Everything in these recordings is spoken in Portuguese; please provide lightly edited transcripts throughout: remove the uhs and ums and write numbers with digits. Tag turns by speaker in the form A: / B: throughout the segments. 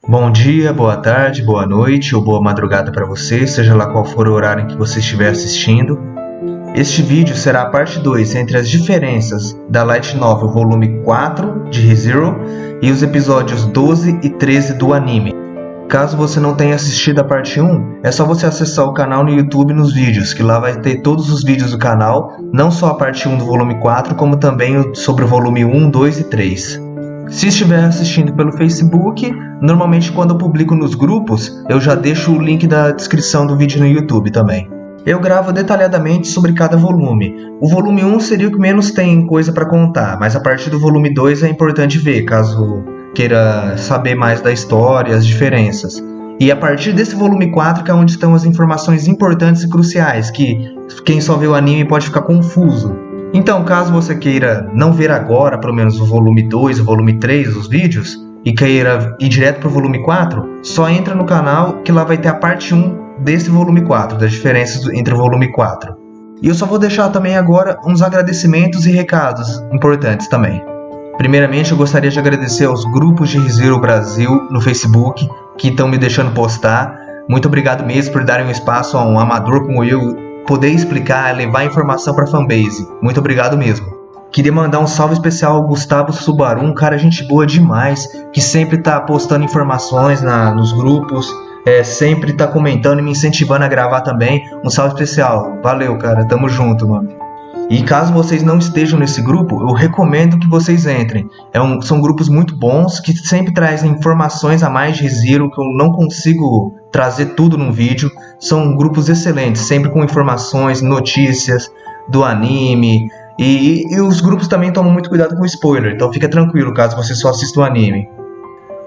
A: Bom dia, boa tarde, boa noite ou boa madrugada para você, seja lá qual for o horário em que você estiver assistindo. Este vídeo será a parte 2 entre as diferenças da Light Novel volume 4 de ReZero e os episódios 12 e 13 do anime. Caso você não tenha assistido a parte 1, é só você acessar o canal no YouTube nos vídeos, que lá vai ter todos os vídeos do canal, não só a parte 1 do volume 4, como também sobre o volume 1, 2 e 3. Se estiver assistindo pelo Facebook, normalmente quando eu publico nos grupos, eu já deixo o link da descrição do vídeo no YouTube também. Eu gravo detalhadamente sobre cada volume. O volume 1 seria o que menos tem coisa para contar, mas a partir do volume 2 é importante ver, caso queira saber mais da história, as diferenças. E a partir desse volume 4 que é onde estão as informações importantes e cruciais, que quem só vê o anime pode ficar confuso. Então, caso você queira não ver agora, pelo menos o volume 2, o volume 3, os vídeos, e queira ir direto para o volume 4, só entra no canal que lá vai ter a parte 1 desse volume 4, das diferenças entre o volume 4. E eu só vou deixar também agora uns agradecimentos e recados importantes também. Primeiramente, eu gostaria de agradecer aos grupos de ReZero Brasil no Facebook, que estão me deixando postar. Muito obrigado mesmo por darem um espaço a um amador como eu poder explicar, levar informação para a fanbase. Muito obrigado mesmo. Queria mandar um salve especial ao Gustavo Subaru, um cara gente boa demais, que sempre tá postando informações nos grupos, sempre tá comentando e me incentivando a gravar também. Um salve especial. Valeu, cara. Tamo junto, mano. E caso vocês não estejam nesse grupo, eu recomendo que vocês entrem. São grupos muito bons, que sempre trazem informações a mais de ReZero, que eu não consigo trazer tudo num vídeo. São grupos excelentes, sempre com informações, notícias do anime. E os grupos também tomam muito cuidado com spoiler, então fica tranquilo caso você só assista o anime.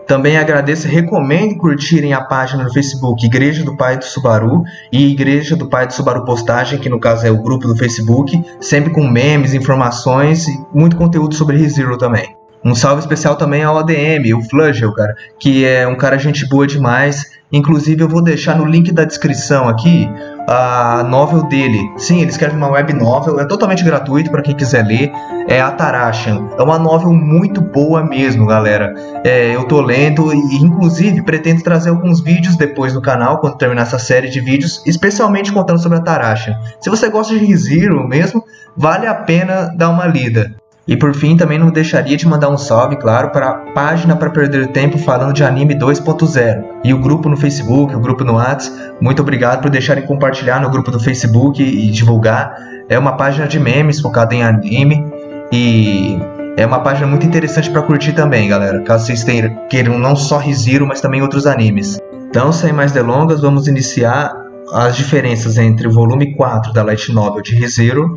A: Também agradeço e recomendo curtirem a página no Facebook Igreja do Pai do Subaru e Igreja do Pai do Subaru Postagem, que no caso é o grupo do Facebook, sempre com memes, informações e muito conteúdo sobre ReZero também. Um salve especial também ao ADM, o Flugel, cara, que é um cara gente boa demais. Inclusive eu vou deixar no link da descrição aqui a novel dele. Sim, ele escreve uma web novel, é totalmente gratuito para quem quiser ler. É Atarashan. É uma novel muito boa mesmo, galera. Eu tô lendo e inclusive pretendo trazer alguns vídeos depois no canal, quando terminar essa série de vídeos, especialmente contando sobre Atarashan. Se você gosta de ReZero mesmo, vale a pena dar uma lida. E por fim, também não deixaria de mandar um salve, claro, para a página Para Perder Tempo falando de Anime 2.0. E o grupo no Facebook, o grupo no WhatsApp, muito obrigado por deixarem compartilhar no grupo do Facebook e divulgar. É uma página de memes focada em anime e é uma página muito interessante para curtir também, galera, caso vocês queiram não só ReZero, mas também outros animes. Então, sem mais delongas, vamos iniciar as diferenças entre o volume 4 da Light Novel de ReZero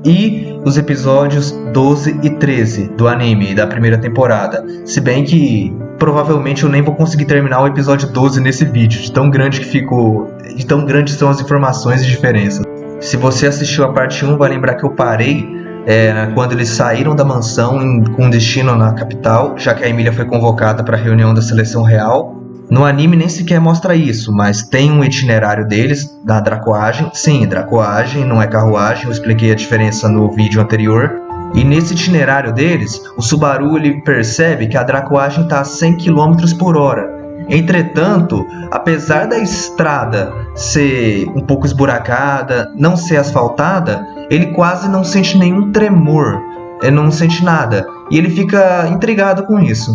A: e os episódios 12 e 13 do anime da primeira temporada. Se bem que provavelmente eu nem vou conseguir terminar o episódio 12 nesse vídeo, de tão grande que ficou, de tão grandes são as informações e diferenças. Se você assistiu a parte 1, vai lembrar que eu parei quando eles saíram da mansão com destino na capital, já que a Emília foi convocada para a reunião da seleção real. No anime nem sequer mostra isso, mas tem um itinerário deles, da dracoagem. Sim, dracoagem, não é carruagem, eu expliquei a diferença no vídeo anterior. E nesse itinerário deles, o Subaru ele percebe que a dracoagem está a 100 km por hora. Entretanto, apesar da estrada ser um pouco esburacada, não ser asfaltada, ele quase não sente nenhum tremor, ele não sente nada. E ele fica intrigado com isso.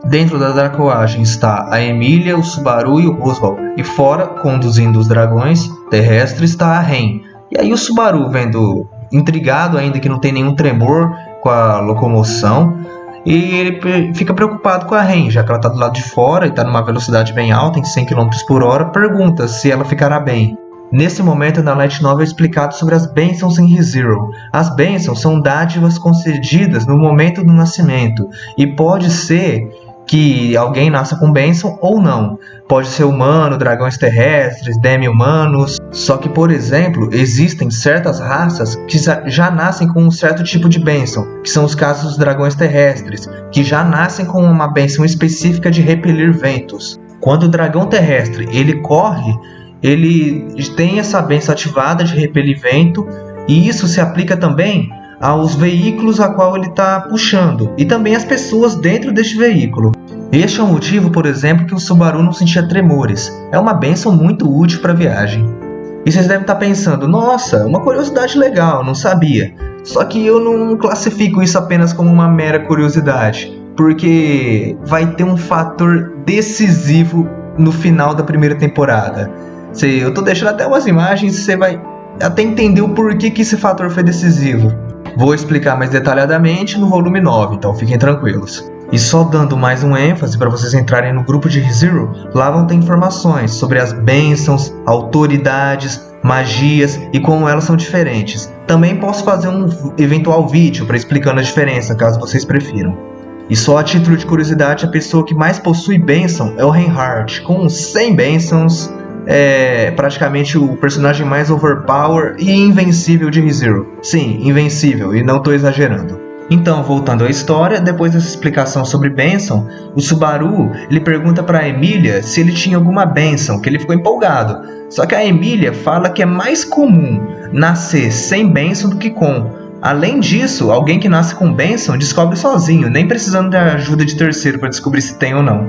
A: Dentro da dracoagem está a Emília, o Subaru e o Oswald. E fora, conduzindo os dragões terrestres, está a Ren. E aí o Subaru, vendo intrigado ainda que não tem nenhum tremor com a locomoção, e ele fica preocupado com a Ren, já que ela está do lado de fora e está numa velocidade bem alta, em 100 km por hora, pergunta se ela ficará bem. Nesse momento, na Light Novel é explicado sobre as bênçãos em ReZero. As bênçãos são dádivas concedidas no momento do nascimento, e pode ser que alguém nasça com bênção ou não. Pode ser humano, dragões terrestres, demi-humanos. Só que, por exemplo, existem certas raças que já nascem com um certo tipo de bênção, que são os casos dos dragões terrestres, que já nascem com uma bênção específica de repelir ventos. Quando o dragão terrestre ele corre, ele tem essa bênção ativada de repelir vento, e isso se aplica também aos veículos a qual ele está puxando e também as pessoas dentro deste veículo. Este é o motivo, por exemplo, que o Subaru não sentia tremores. É uma bênção muito útil para a viagem. E vocês devem estar pensando, nossa, uma curiosidade legal, não sabia. Só que eu não classifico isso apenas como uma mera curiosidade, porque vai ter um fator decisivo no final da primeira temporada. Eu tô deixando até umas imagens, você vai até entender o porquê que esse fator foi decisivo. Vou explicar mais detalhadamente no volume 9, então fiquem tranquilos. E só dando mais um ênfase para vocês entrarem no grupo de ReZero, lá vão ter informações sobre as bênçãos, autoridades, magias e como elas são diferentes. Também posso fazer um eventual vídeo para explicando a diferença, caso vocês prefiram. E só a título de curiosidade, a pessoa que mais possui bênção é o Reinhardt, com 100 bênçãos, é praticamente o personagem mais overpower e invencível de ReZero. Sim, invencível, e não estou exagerando. Então, voltando à história, depois dessa explicação sobre bênção, o Subaru ele pergunta para a Emília se ele tinha alguma bênção, que ele ficou empolgado. Só que a Emília fala que é mais comum nascer sem bênção do que com. Além disso, alguém que nasce com bênção descobre sozinho, nem precisando da ajuda de terceiro para descobrir se tem ou não.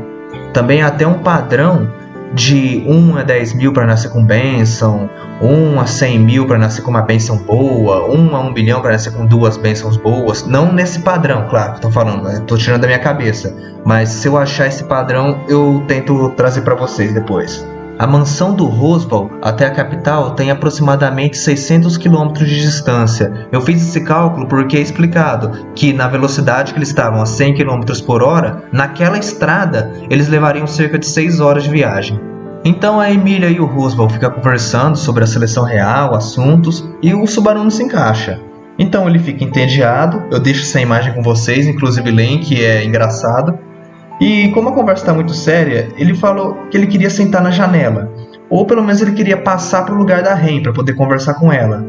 A: Também há até um padrão de 1 a 10 mil para nascer com bênção, 1 a 100 mil para nascer com uma bênção boa, 1 a 1 bilhão para nascer com 2 bênçãos boas. Não nesse padrão, claro, que estou falando, estou tirando da minha cabeça. Mas se eu achar esse padrão, eu tento trazer para vocês depois. A mansão do Roswell até a capital tem aproximadamente 600 km de distância. Eu fiz esse cálculo porque é explicado que na velocidade que eles estavam, a 100 km por hora, naquela estrada eles levariam cerca de 6 horas de viagem. Então a Emília e o Roswell ficam conversando sobre a seleção real, assuntos, e o Subaru não se encaixa. Então ele fica entediado, eu deixo essa imagem com vocês, inclusive leem que é engraçado. E como a conversa está muito séria, ele falou que ele queria sentar na janela, ou pelo menos ele queria passar para o lugar da Ren para poder conversar com ela.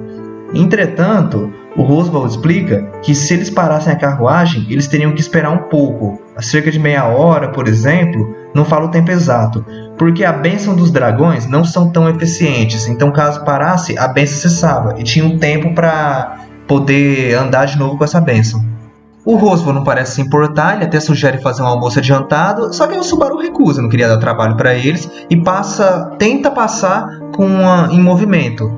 A: Entretanto, o Roswell explica que se eles parassem a carruagem, eles teriam que esperar um pouco, cerca de meia hora, por exemplo, não falo o tempo exato, porque a bênção dos dragões não são tão eficientes, então caso parasse, a bênção cessava e tinha um tempo para poder andar de novo com essa bênção. O Roswell não parece se importar, ele até sugere fazer um almoço adiantado, só que o Subaru recusa, não queria dar trabalho para eles, e tenta passar em movimento.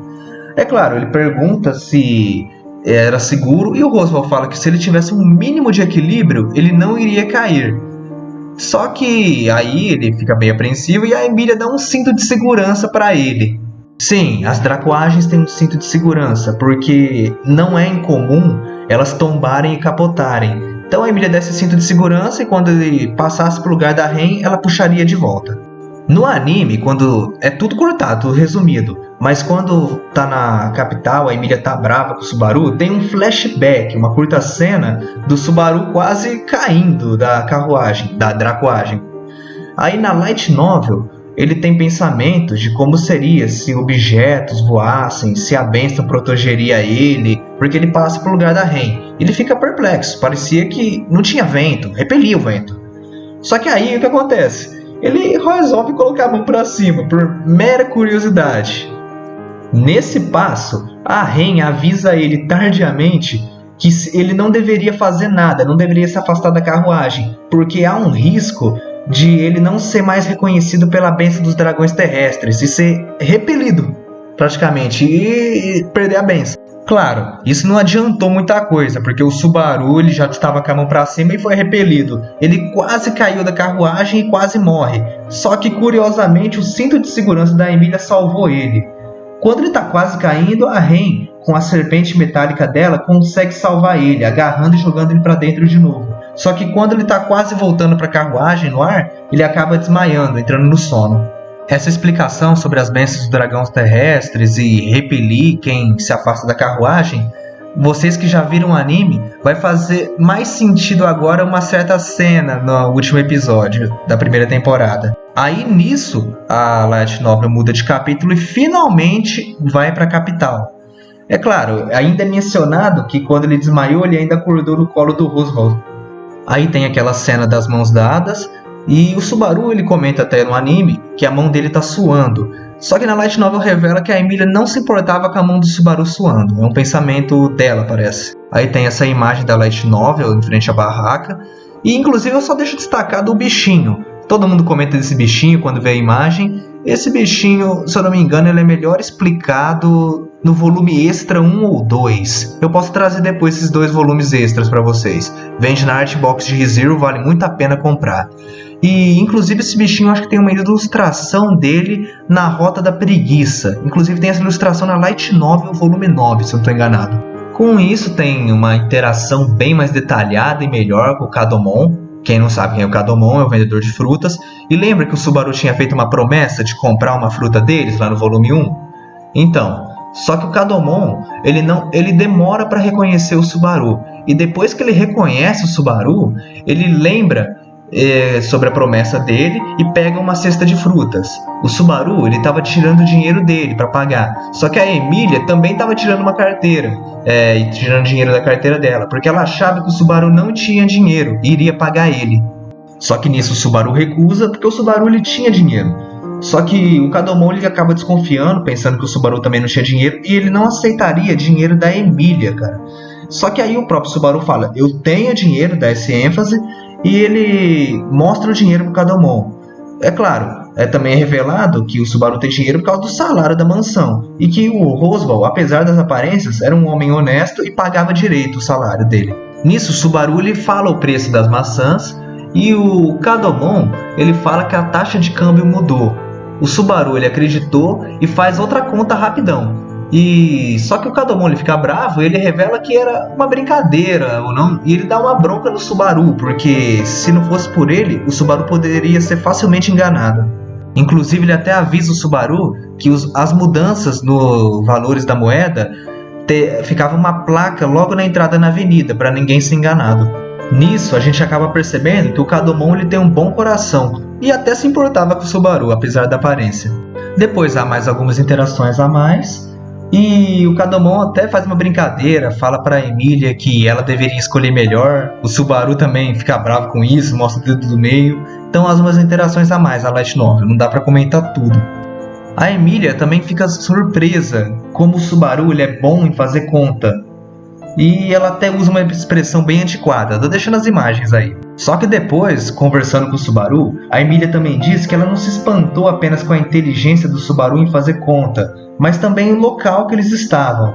A: É claro, ele pergunta se era seguro, e o Roswell fala que se ele tivesse um mínimo de equilíbrio, ele não iria cair. Só que aí ele fica bem apreensivo e a Emília dá um cinto de segurança para ele. Sim, as dracoagens têm um cinto de segurança, porque não é incomum elas tombarem e capotarem. Então a Emília dá esse cinto de segurança e quando ele passasse para o lugar da Ren, ela puxaria de volta. No anime, quando é tudo cortado, tudo resumido, mas quando tá na capital, a Emília tá brava com o Subaru, tem um flashback, uma curta cena do Subaru quase caindo da carruagem, da dracoagem. Aí na light novel, ele tem pensamentos de como seria se objetos voassem, se a bênção protegeria ele, porque ele passa pro lugar da Ren. Ele fica perplexo, parecia que não tinha vento, repelia o vento. Só que aí o que acontece? Ele resolve colocar a mão para cima, por mera curiosidade. Nesse passo, a Ren avisa ele tardiamente que ele não deveria fazer nada, não deveria se afastar da carruagem, porque há um risco de ele não ser mais reconhecido pela bênção dos dragões terrestres e ser repelido, praticamente, e perder a bênção. Claro, isso não adiantou muita coisa, porque o Subaru ele já estava com a mão para cima e foi repelido. Ele quase caiu da carruagem e quase morre. Só que, curiosamente, o cinto de segurança da Emília salvou ele. Quando ele está quase caindo, a Ren, com a serpente metálica dela, consegue salvar ele, agarrando e jogando ele para dentro de novo. Só que quando ele está quase voltando para a carruagem no ar, ele acaba desmaiando, entrando no sono. Essa explicação sobre as bênçãos dos dragões terrestres e repelir quem se afasta da carruagem, vocês que já viram o anime, vai fazer mais sentido agora uma certa cena no último episódio da primeira temporada. Aí nisso, a light novel muda de capítulo e finalmente vai para a capital. É claro, ainda é mencionado que quando ele desmaiou, ele ainda acordou no colo do Roswell. Aí tem aquela cena das mãos dadas, e o Subaru ele comenta até no anime que a mão dele tá suando. Só que na light novel revela que a Emília não se importava com a mão do Subaru suando. É um pensamento dela, parece. Aí tem essa imagem da light novel em frente à barraca. E inclusive eu só deixo destacado o bichinho. Todo mundo comenta desse bichinho quando vê a imagem. Esse bichinho, se eu não me engano, ele é melhor explicado no volume extra 1 ou 2. Eu posso trazer depois esses 2 volumes extras para vocês. Vende na Artbox de ReZero, vale muito a pena comprar. E inclusive esse bichinho, eu acho que tem uma ilustração dele na Rota da Preguiça. Inclusive tem essa ilustração na Light Novel volume 9, se eu não estou enganado. Com isso tem uma interação bem mais detalhada e melhor com o Kadomon. Quem não sabe quem é o Kadomon, é o vendedor de frutas. E lembra que o Subaru tinha feito uma promessa de comprar uma fruta deles lá no volume 1? Então, só que o Kadomon, ele demora para reconhecer o Subaru. E depois que ele reconhece o Subaru, ele lembra sobre a promessa dele e pega uma cesta de frutas. O Subaru, ele estava tirando o dinheiro dele para pagar. Só que a Emília também estava tirando uma carteira. E tirando dinheiro da carteira dela, porque ela achava que o Subaru não tinha dinheiro e iria pagar ele. Só que nisso o Subaru recusa, porque o Subaru ele tinha dinheiro. Só que o Kadomon ele acaba desconfiando, pensando que o Subaru também não tinha dinheiro, e ele não aceitaria dinheiro da Emília, cara. Só que aí o próprio Subaru fala, eu tenho dinheiro, dá esse ênfase, e ele mostra o dinheiro pro Kadomon. É claro, também é revelado que o Subaru tem dinheiro por causa do salário da mansão, e que o Roswell, apesar das aparências, era um homem honesto e pagava direito o salário dele. Nisso, o Subaru ele fala o preço das maçãs, e o Kadomon ele fala que a taxa de câmbio mudou. O Subaru ele acreditou e faz outra conta rapidão. Só que o Kadomon ele fica bravo e ele revela que era uma brincadeira ou não, e ele dá uma bronca no Subaru, porque se não fosse por ele, o Subaru poderia ser facilmente enganado. Inclusive ele até avisa o Subaru que as mudanças nos valores da moeda ficava uma placa logo na entrada na avenida para ninguém ser enganado. Nisso a gente acaba percebendo que o Kadomon ele tem um bom coração e até se importava com o Subaru, apesar da aparência. Depois há mais algumas interações a mais. E o Kadomon até faz uma brincadeira, fala pra Emília que ela deveria escolher melhor. O Subaru também fica bravo com isso, mostra o dedo do meio. Então há umas interações a mais a Light Novel, não dá pra comentar tudo. A Emília também fica surpresa como o Subaru ele é bom em fazer conta. E ela até usa uma expressão bem antiquada, tô deixando as imagens aí. Só que depois, conversando com o Subaru, a Emília também diz que ela não se espantou apenas com a inteligência do Subaru em fazer conta, mas também o local que eles estavam.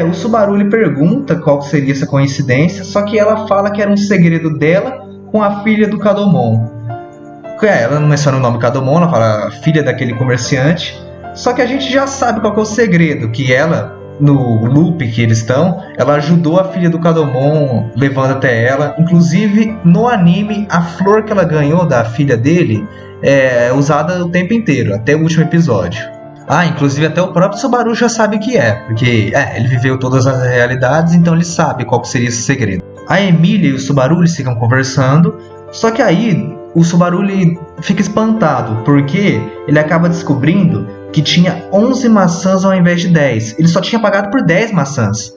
A: O Subaru lhe pergunta qual seria essa coincidência, só que ela fala que era um segredo dela com a filha do Kadomon. Ela não menciona o nome Kadomon, ela fala filha daquele comerciante, só que a gente já sabe qual que é o segredo, que ela, no loop que eles estão, ela ajudou a filha do Kadomon, levando até ela. Inclusive, no anime, a flor que ela ganhou da filha dele é usada o tempo inteiro, até o último episódio. Inclusive até o próprio Subaru já sabe o que é, porque ele viveu todas as realidades, então ele sabe qual que seria esse segredo. A Emília e o Subaru eles ficam conversando, só que aí o Subaru ele fica espantado, porque ele acaba descobrindo que tinha 11 maçãs ao invés de 10. Ele só tinha pagado por 10 maçãs,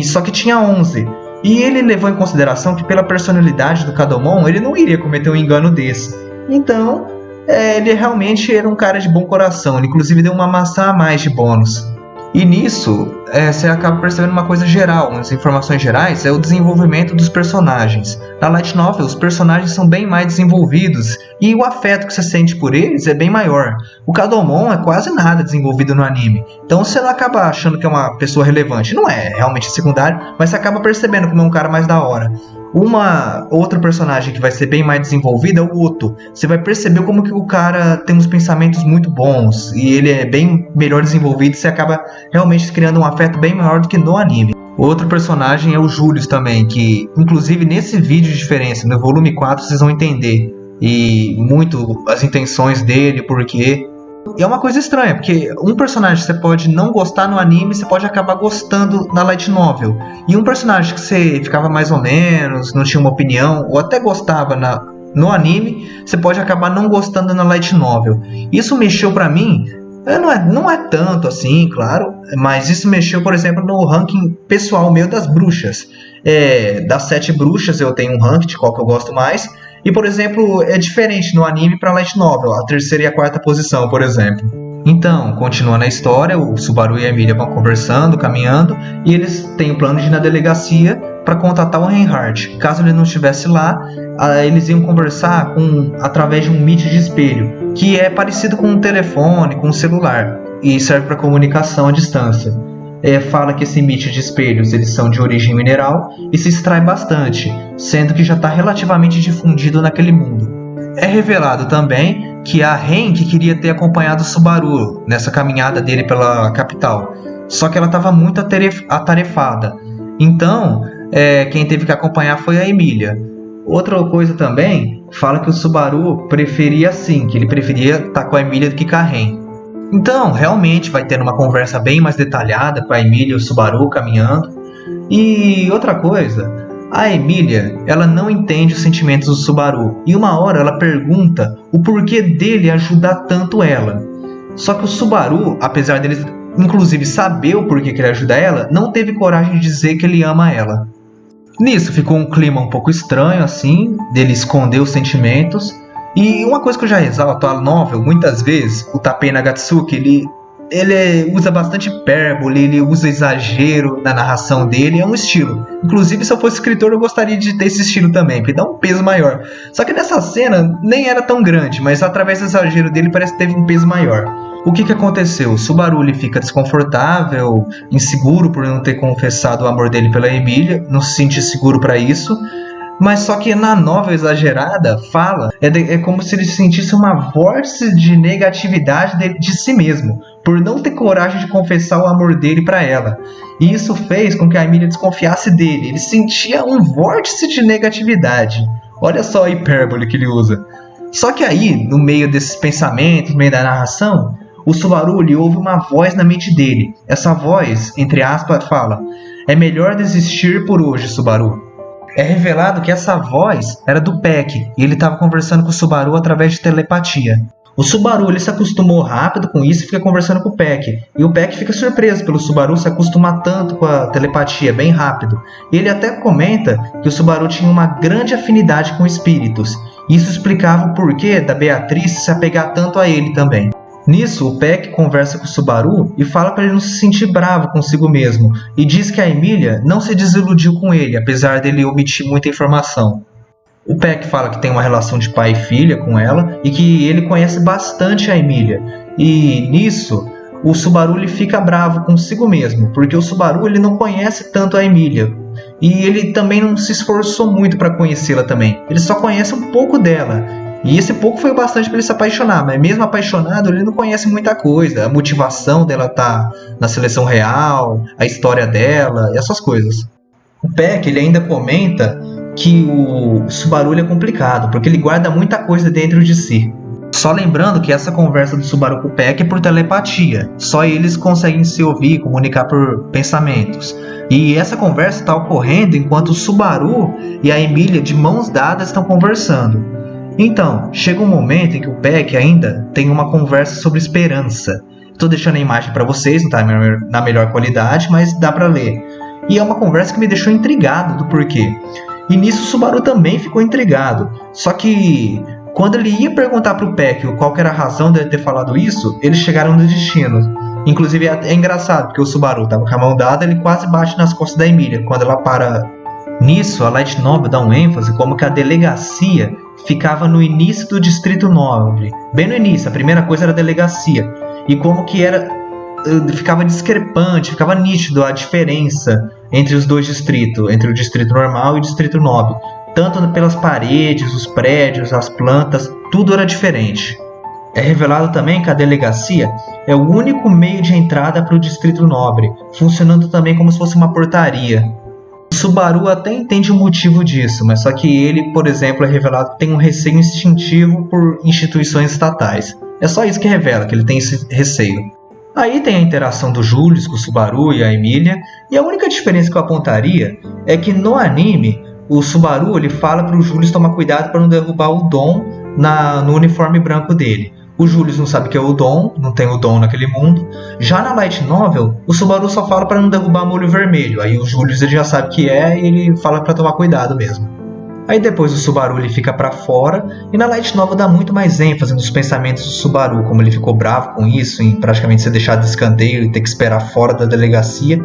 A: só que tinha 11. E ele levou em consideração que pela personalidade do Kadomon, ele não iria cometer um engano desse. Então, ele realmente era um cara de bom coração. Ele inclusive deu uma maçã a mais de bônus. E nisso, você acaba percebendo uma coisa geral, umas informações gerais, é o desenvolvimento dos personagens. Na Light Novel, os personagens são bem mais desenvolvidos e o afeto que você sente por eles é bem maior. O Kadomon é quase nada desenvolvido no anime, então você não acaba achando que é uma pessoa relevante. Não é realmente secundário, mas você acaba percebendo como é um cara mais da hora. Uma outra personagem que vai ser bem mais desenvolvida é o Otto. Você vai perceber como que o cara tem uns pensamentos muito bons e ele é bem melhor desenvolvido e você acaba realmente criando um afeto bem maior do que no anime. Outro personagem é o Julius também, que inclusive nesse vídeo de diferença, no volume 4, vocês vão entender e muito as intenções dele, o porquê. E é uma coisa estranha, porque um personagem que você pode não gostar no anime, você pode acabar gostando na Light Novel. E um personagem que você ficava mais ou menos, não tinha uma opinião, ou até gostava no anime, você pode acabar não gostando na Light Novel. Isso mexeu pra mim, não é tanto assim, claro, mas isso mexeu, por exemplo, no ranking pessoal meu das bruxas. Das 7 bruxas eu tenho um ranking de qual que eu gosto mais. E, por exemplo, é diferente no anime para Light Novel, a 3ª e a 4ª posição, por exemplo. Então, continuando a história, o Subaru e a Emília vão conversando, caminhando, e eles têm o plano de ir na delegacia para contatar o Reinhardt. Caso ele não estivesse lá, eles iam conversar através de um mídia de espelho, que é parecido com um telefone, com um celular, e serve para comunicação à distância. Fala que esse mídia de espelhos eles são de origem mineral e se extrai bastante, sendo que já está relativamente difundido naquele mundo. É revelado também que a Ren que queria ter acompanhado o Subaru nessa caminhada dele pela capital, só que ela estava muito atarefada. Então, quem teve que acompanhar foi a Emília. Outra coisa também, fala que o Subaru preferia assim, que ele preferia estar com a Emília do que com a Ren. Então, realmente vai ter uma conversa bem mais detalhada com a Emília e o Subaru caminhando. E outra coisa, a Emília, ela não entende os sentimentos do Subaru. E uma hora ela pergunta o porquê dele ajudar tanto ela. Só que o Subaru, apesar dele inclusive saber o porquê que ele ajuda ela, não teve coragem de dizer que ele ama ela. Nisso ficou um clima um pouco estranho assim, dele esconder os sentimentos. E uma coisa que eu já ressalto, a novel, muitas vezes, o Takei Nagatsuki, ele usa bastante hipérbole, ele usa exagero na narração dele, é um estilo. Inclusive, se eu fosse escritor, eu gostaria de ter esse estilo também, porque dá um peso maior. Só que nessa cena nem era tão grande, mas através do exagero dele parece que teve um peso maior. O que aconteceu? O Subaru ele fica desconfortável, inseguro por não ter confessado o amor dele pela Emília, não se sente seguro para isso. Mas só que na novel exagerada fala, é como se ele sentisse uma vórtice de negatividade de si mesmo, por não ter coragem de confessar o amor dele para ela. E isso fez com que a Emília desconfiasse dele, ele sentia um vórtice de negatividade. Olha só a hipérbole que ele usa. Só que aí, no meio desses pensamentos, no meio da narração, o Subaru ele ouve uma voz na mente dele. Essa voz, entre aspas, fala: "É melhor desistir por hoje, Subaru." É revelado que essa voz era do Peck, e ele estava conversando com o Subaru através de telepatia. O Subaru ele se acostumou rápido com isso e fica conversando com o Peck. E o Peck fica surpreso pelo Subaru se acostumar tanto com a telepatia, bem rápido. E ele até comenta que o Subaru tinha uma grande afinidade com espíritos. Isso explicava o porquê da Beatriz se apegar tanto a ele também. Nisso, o Peck conversa com o Subaru e fala para ele não se sentir bravo consigo mesmo, e diz que a Emília não se desiludiu com ele, apesar dele omitir muita informação. O Peck fala que tem uma relação de pai e filha com ela e que ele conhece bastante a Emília. E nisso, o Subaru ele fica bravo consigo mesmo, porque o Subaru ele não conhece tanto a Emília. E ele também não se esforçou muito para conhecê-la também. Ele só conhece um pouco dela. E esse pouco foi o bastante para ele se apaixonar, mas mesmo apaixonado ele não conhece muita coisa. A motivação dela tá na seleção real, a história dela e essas coisas. O Peck ele ainda comenta que o Subaru é complicado, porque ele guarda muita coisa dentro de si. Só lembrando que essa conversa do Subaru com o Peck é por telepatia. Só eles conseguem se ouvir e comunicar por pensamentos. E essa conversa está ocorrendo enquanto o Subaru e a Emília de mãos dadas estão conversando. Então, chega um momento em que o Peck ainda tem uma conversa sobre esperança. Estou deixando a imagem para vocês, não está na melhor qualidade, mas dá para ler. E é uma conversa que me deixou intrigado do porquê. E nisso o Subaru também ficou intrigado. Só que quando ele ia perguntar para o Peck qual que era a razão de ele ter falado isso, eles chegaram no destino. Inclusive é engraçado, porque o Subaru estava com a mão dada, ele quase bate nas costas da Emília quando ela para. Nisso, a Light Novel dá um ênfase como que a delegacia ficava no início do Distrito Nobre. Bem no início, a primeira coisa era a delegacia. E como que ficava discrepante, ficava nítido a diferença entre os dois distritos, entre o Distrito Normal e o Distrito Nobre. Tanto pelas paredes, os prédios, as plantas, tudo era diferente. É revelado também que a delegacia é o único meio de entrada para o Distrito Nobre, funcionando também como se fosse uma portaria. O Subaru até entende o motivo disso, mas só que ele, por exemplo, é revelado que tem um receio instintivo por instituições estatais. É só isso que revela, que ele tem esse receio. Aí tem a interação do Julius com o Subaru e a Emília, e a única diferença que eu apontaria é que no anime, o Subaru ele fala para o Julius tomar cuidado para não derrubar o Dom no uniforme branco dele. O Julius não sabe que é o Dom, não tem o Dom naquele mundo. Já na Light Novel, o Subaru só fala para não derrubar molho vermelho. Aí o Julius ele já sabe que é e ele fala para tomar cuidado mesmo. Aí depois o Subaru ele fica pra fora, e na light novel dá muito mais ênfase nos pensamentos do Subaru, como ele ficou bravo com isso, em praticamente ser deixado de escanteio e ter que esperar fora da delegacia.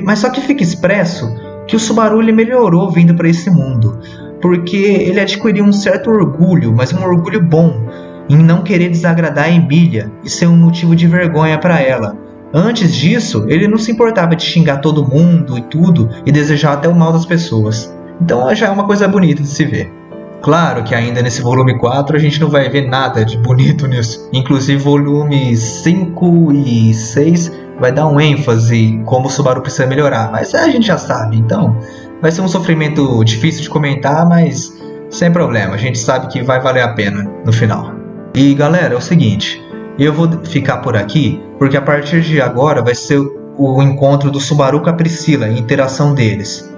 A: Mas só que fica expresso que o Subaru ele melhorou vindo para esse mundo, porque ele adquiriu um certo orgulho, mas um orgulho bom, em não querer desagradar a Emília e ser um motivo de vergonha para ela. Antes disso, ele não se importava de xingar todo mundo e tudo, e desejar até o mal das pessoas. Então já é uma coisa bonita de se ver. Claro que ainda nesse volume 4 a gente não vai ver nada de bonito nisso. Inclusive volumes 5 e 6 vai dar um ênfase como o Subaru precisa melhorar, mas a gente já sabe, então vai ser um sofrimento difícil de comentar, mas sem problema, a gente sabe que vai valer a pena no final. E galera, é o seguinte, eu vou ficar por aqui, porque a partir de agora vai ser o encontro do Subaru com a Priscila e a interação deles.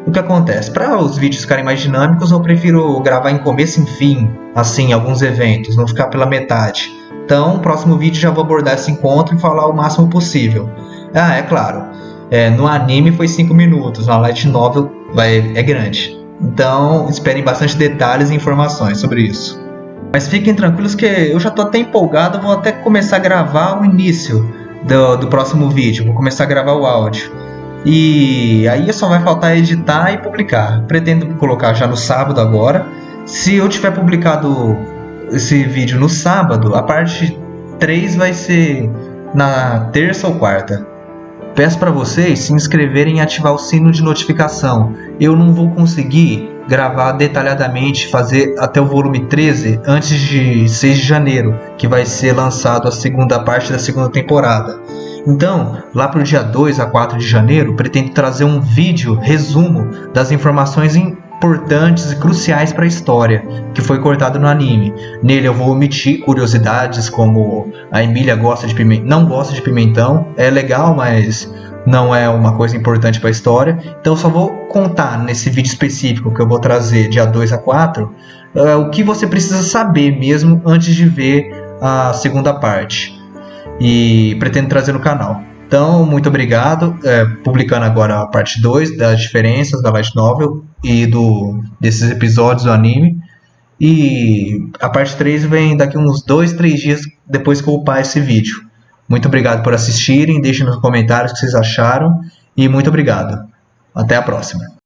A: O que acontece? Para os vídeos ficarem mais dinâmicos, eu prefiro gravar em começo e fim, assim, alguns eventos, não ficar pela metade. Então, no próximo vídeo já vou abordar esse encontro e falar o máximo possível. Ah, é claro, no anime foi 5 minutos, na light novel é grande. Então, esperem bastante detalhes e informações sobre isso. Mas fiquem tranquilos que eu já estou até empolgado, vou até começar a gravar o início do próximo vídeo, vou começar a gravar o áudio. E aí só vai faltar editar e publicar. Pretendo colocar já no sábado agora. Se eu tiver publicado esse vídeo no sábado, a parte 3 vai ser na terça ou quarta. Peço para vocês se inscreverem e ativar o sino de notificação. Eu não vou conseguir gravar detalhadamente, fazer até o volume 13 antes de 6 de janeiro, que vai ser lançado a segunda parte da segunda temporada. Então, lá para o dia 2 a 4 de janeiro, pretendo trazer um vídeo resumo das informações importantes e cruciais para a história, que foi cortado no anime. Nele eu vou omitir curiosidades como a Emília não gosta de pimentão, é legal, mas não é uma coisa importante para a história. Então eu só vou contar nesse vídeo específico que eu vou trazer dia 2 a 4, o que você precisa saber mesmo antes de ver a segunda parte. E pretendo trazer no canal. Então, muito obrigado. Publicando agora a parte 2 das diferenças da light novel e desses episódios do anime. E a parte 3 vem daqui uns 2, 3 dias depois que eu upar esse vídeo. Muito obrigado por assistirem. Deixem nos comentários o que vocês acharam. E muito obrigado. Até a próxima.